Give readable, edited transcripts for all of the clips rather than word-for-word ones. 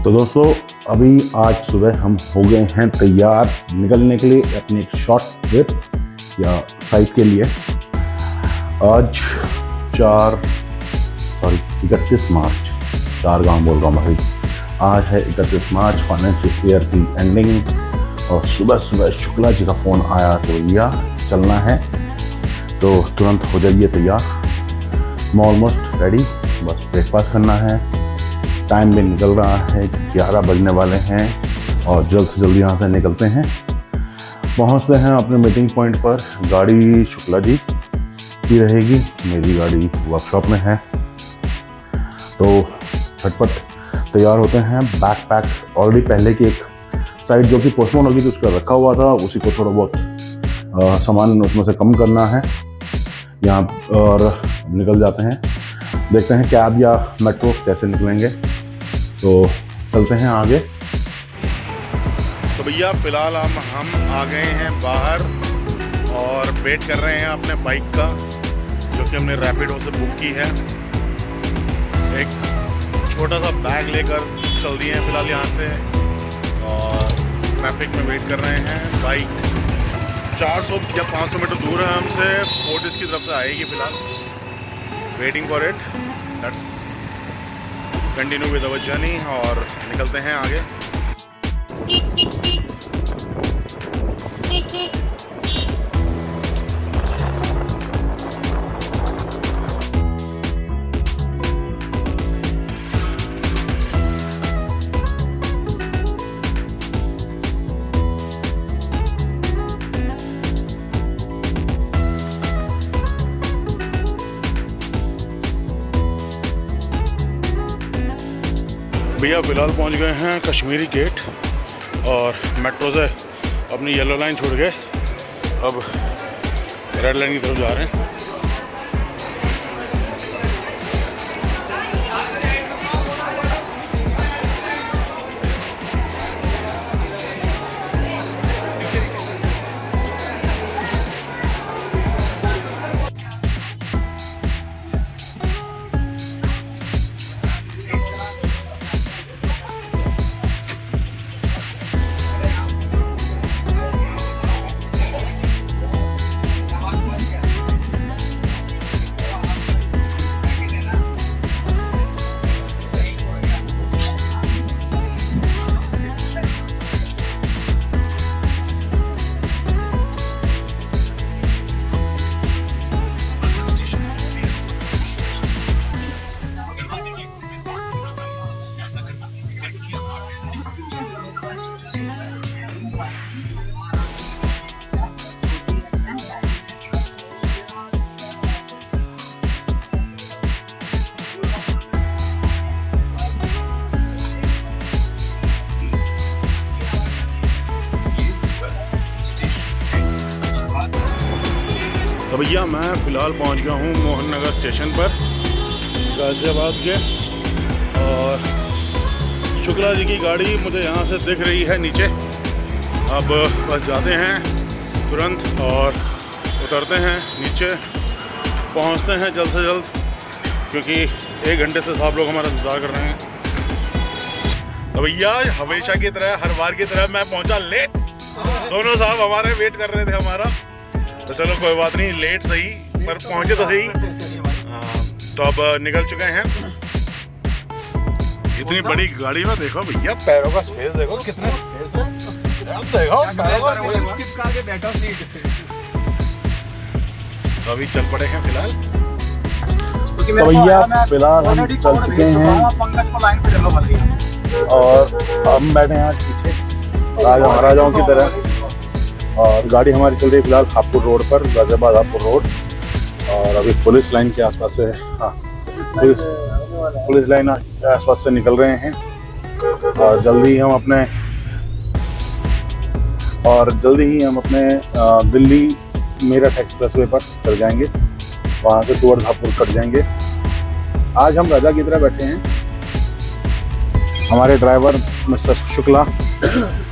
तो दोस्तों अभी आज सुबह हम हो गए हैं तैयार निकलने के लिए अपनी एक शॉर्ट ट्रिप या साइट के लिए। आज 31 मार्च, 4 गाँव बोल रहा हूँ भाई। आज है 31 मार्च, फाइनेंशियल ईयर की एंडिंग, और सुबह सुबह शुक्ला जी का फ़ोन आया तो भैया चलना है, तो तुरंत हो जाइए तैयार। मैं ऑलमोस्ट रेडी, बस ब्रेकफास्ट करना है। टाइम भी निकल रहा है, 11 बजने वाले हैं और जल्द से जल्द यहाँ से निकलते हैं। पहुँचते हैं अपने मीटिंग पॉइंट पर। गाड़ी शुक्ला जी की रहेगी, मेरी गाड़ी वर्कशॉप में है, तो झटपट तैयार होते हैं। बैक पैक ऑलरेडी पहले की एक साइड जो कि पोस्टपोन होगी तो उसका रखा हुआ था, उसी को थोड़ा बहुत सामान उसमें से कम करना है यहाँ, और निकल जाते हैं। देखते हैं कैब या मेट्रो कैसे निकलेंगे, तो चलते हैं आगे। तो भैया फ़िलहाल हम आ गए हैं बाहर और वेट कर रहे हैं अपने बाइक का, जो कि हमने रैपिडो से बुक की है। एक छोटा सा बैग लेकर चल दिए हैं फ़िलहाल यहाँ से, और ट्रैफिक में वेट कर रहे हैं। बाइक 400 या 500 मीटर दूर है हमसे, फोर्टिस की तरफ से आएगी फ़िलहाल। Waiting for it, let's continue with our journey और निकलते हैं आगे। भैया फ़िलहाल पहुंच गए हैं कश्मीरी गेट, और मेट्रो से अपनी येलो लाइन छोड़ के अब रेड लाइन की तरफ जा रहे हैं। तो भैया मैं फ़िलहाल पहुंच गया हूं मोहन नगर स्टेशन पर, गाज़ियाबाद के, और शुक्ला जी की गाड़ी मुझे यहां से दिख रही है नीचे। अब बस जाते हैं तुरंत और उतरते हैं नीचे, पहुंचते हैं जल्द से जल्द, क्योंकि 1 घंटे से सब लोग हमारा इंतज़ार कर रहे हैं। तो भैया हमेशा की तरह, हर बार की तरह मैं पहुंचा लेट। दोनों साहब हमारे वेट कर रहे थे हमारा, तो चलो कोई बात नहीं, लेट सही पर पहुंचे तो सही। तो अब निकल चुके हैं। इतनी बड़ी गाड़ी में देखो भैया, पैरों का स्पेस देखो, कितने स्पेस है, देखो पैरों का स्पेस। तो अभी चल पड़े हैं फ़िलहाल। तो भैया फ़िलहाल हम चल चुके हैं और हम बैठे हैं आज पीछे राजा महाराजाओं की तरह, और गाड़ी हमारी चल रही है फ़िलहाल हापुड़ रोड पर, गाज़ियाबाद हापुड़ रोड, और अभी पुलिस लाइन के आसपास से, हाँ पुलिस लाइन के आसपास से निकल रहे हैं, और जल्दी ही हम अपने दिल्ली मेरठ एक्सप्रेसवे पर चल जाएंगे, वहाँ से टुवर्ड्स हापुड़ कट जाएंगे। आज हम राजा की तरह बैठे हैं, हमारे ड्राइवर मिस्टर शुक्ला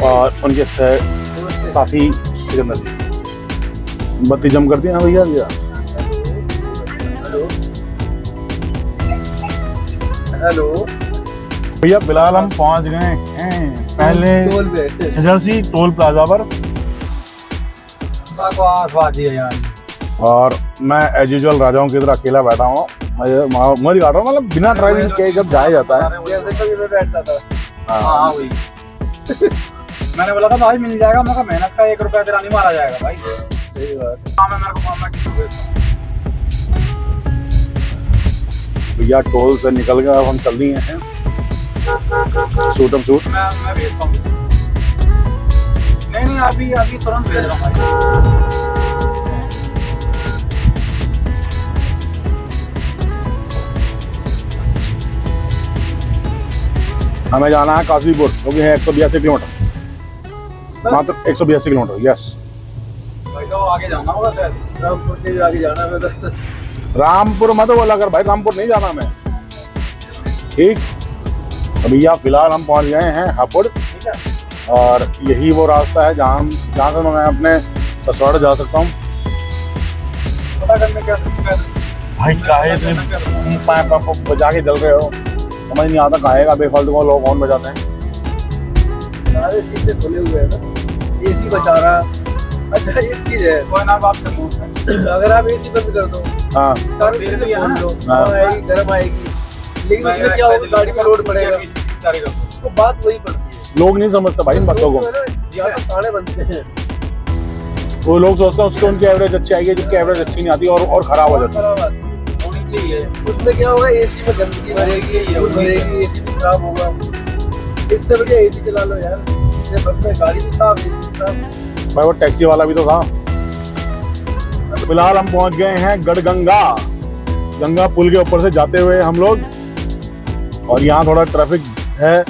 और उनके साथी सिकंदर जी। बत्ती जम कर दी हाँ भैया भैया। हेलो भैया फिलहाल हम पहुंच गए हैं पहले छजरसी टोल प्लाजा पर। और मैं एज यूजुअल राजाओं की तरह अकेला बैठा हूँ। मजा काट रहा हूँ, मतलब बिना ड्राइविंग के जब जाया जाता है। हाँ वही मैंने बोला था भाई मिल जाएगा, मैं कहा मेहनत का 1 रुपया तेरा नहीं मारा जाएगा भाई। सही बात। हाँ मैं मेरे को मामला किसी को भैया टोल से निकल गए, अब हम चल दिए हैं शूट। मैं भेजता हूँ किसी को। नहीं अभी तुरंत भेज रहा हूँ भाई। हमें जाना है काशीपुर, क्योंकि है 182 किलोमीटर, मात्र 182 किलोमीटर। यस भाई साहब आगे जाना होगा शायद, रामपुर के आगे जाना है। रामपुर मत बोला कर भाई, रामपुर नहीं जाना मैं। ठीक, तो भैया फिलहाल हम पहुंच गए हैं हापुड़, और यही वो रास्ता है जहाँ से मैं अपने ससुराल जा सकता हूँ। पता करने क्या भाई काहे इतने बजा के चल रहे हो, समझ नहीं आता काहेगा बेफालतू को लोग कौन बजाते हैं। सारे शीशे खुले हुए हैं ना, एसी बचा रहा। अच्छा एक चीज है, कोई ना बात करूँ, अगर आप एसी बंद कर दो हाँ आएगी, गर्म आएगी, लेकिन उसमें क्या होगा, गाड़ी में लोड पड़ेगा, तो बात वही पड़ती है। लोग नहीं समझते भाई इन बातों को। साढ़े बनते हैं, वो लोग सोचते हैं उसके उनकी एवरेज अच्छी आएगी, जबकि एवरेज अच्छी नहीं आती और खराब हो जाती है। होनी चाहिए। उसमें क्या होगा, एसी में गंदगी भरेगी, एसी भी खराब होगा। इससे बढ़िया एसी चला लो यार, इससे बदले गाड़ी भी साफ, एसी खराब। भाई वो टैक्सी वाला भी तो था। फिलहाल हम पहुंच गए हैं गंगा पुल के ऊपर से जाते हुए हम लोग, और यहाँ थोड़ा ट्रैफिक है।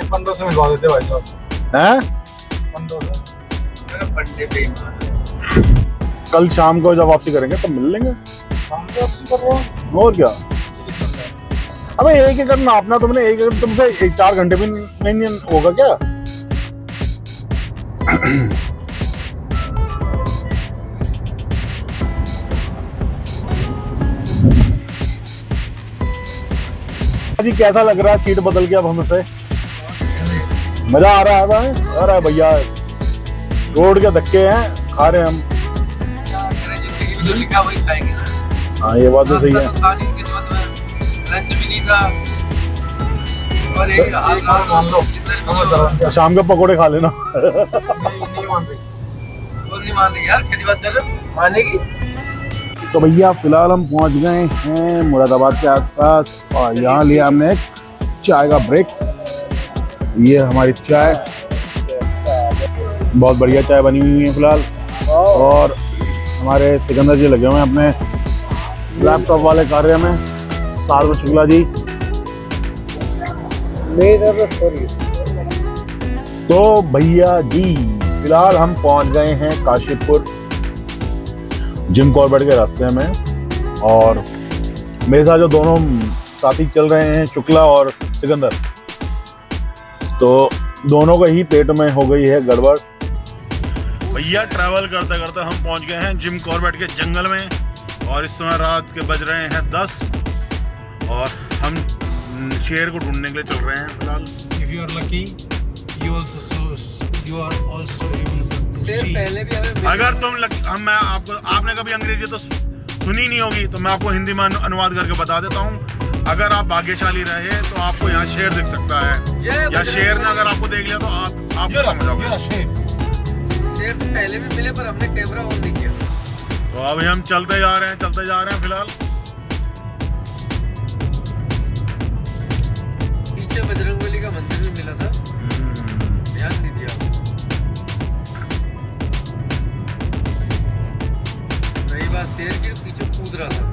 15 से मिलवा देते भाई साहब हैं? 15 पट्टे पे कल शाम को जब वापसी करेंगे तब मिल लेंगे। शाम को वापसी कर रहा हूँ और क्या। अबे 1 एकड़ नापना तुमने, 1 एकड़ तुमसे 4 घंटे भी नहीं होगा क्या? जी कैसा लग रहा है सीट बदल के अब हमसे? मजा आ रहा है भाई? आ रहा है भैया, रोड के धक्के हैं खा रहे हैं हम। जिंदगी में जो लिखा वही खाएंगे। हाँ ये बात तो सही है। किस्मत में लंच भी नहीं था, और एक मान लो शाम के पकोड़े खा लेना। नहीं मान रही यार, कैसी बात कर रहे हो, मानेगी। तो भैया फिलहाल हम पहुंच गए हैं मुरादाबाद के आसपास, और यहाँ लिया हमने चाय का ब्रेक। ये हमारी चाय, बहुत बढ़िया चाय बनी हुई है फिलहाल। और हमारे सिकंदर जी लगे हुए हैं अपने लैपटॉप वाले कार्य में, साथ में शुक्ला जी। तो भैया जी फिलहाल हम पहुंच गए हैं काशीपुर जिम कॉर्बेट के रास्ते में, और मेरे साथ जो दोनों साथी चल रहे हैं शुक्ला और सिकंदर, तो दोनों को ही पेट में हो गई है गड़बड़। भैया ट्रैवल करते करते हम पहुंच गए हैं जिम कॉर्बेट के जंगल में, और इस समय रात के बज रहे हैं 10, और हम शेर को ढूंढने के लिए चल रहे हैं फिलहाल। If you are lucky, you are also able to see. पहले भी अगर तुम मैं आपने कभी अंग्रेजी तो सुनी नहीं होगी, तो मैं आपको हिंदी में अनुवाद करके बता देता हूँ। अगर आप भाग्यशाली रहे तो आपको यहाँ शेर दिख सकता है, या शेर ने अगर आपको देख लिया तो आप समझ जाओगे। शेर तो पहले भी मिले, पर हमने कैमरा ऑन नहीं किया। तो अभी हम चलते जा रहे हैं फिलहाल। पीछे बजरंगबली का मंदिर भी मिला था, ध्यान दीजिए आप। रही बात शेर के पीछे कूद रहा था।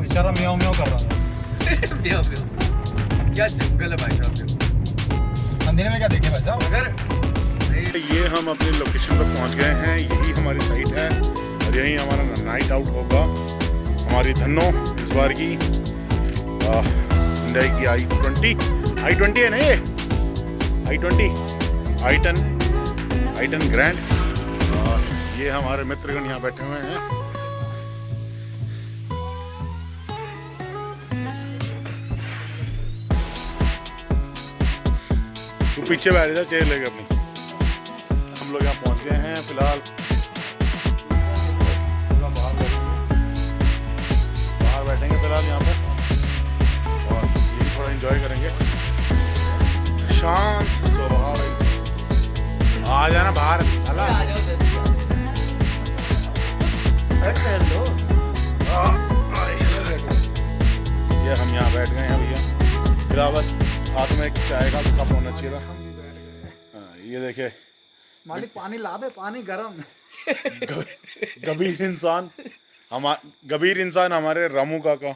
बेचारा म्याऊं म्याऊं कर रहा था। म्याऊं म्याऊं, क्या जंगल है भाई साहब। अंधेरे में क्या देखे भाई साहब। अगर ये हम अपनी लोकेशन पर पहुंच गए हैं, यही हमारी साइट है, और यही हमारा नाइट आउट होगा। हमारी धन्नो इस बार की Hyundai की i20 है ना, ये i10 ग्रैंड। और ये हमारे मित्रगण यहाँ बैठे हुए हैं। पीछे बैठ जाए चेयर लेके अपनी। हम लोग यहाँ पहुँच गए हैं फिलहाल। बाहर बैठेंगे फिलहाल यहाँ पे और ये थोड़ा एंजॉय करेंगे। शांत स्वभाव है। आ जाना बाहर। ये हम यहाँ बैठ गए हैं भैया। फिलहाल बस हाथ में एक चाय का कप होना चाहिए था। हाँ, ये देखे मालिक पानी ला दे, पानी गरम। गंभीर इंसान हमारे रामू काका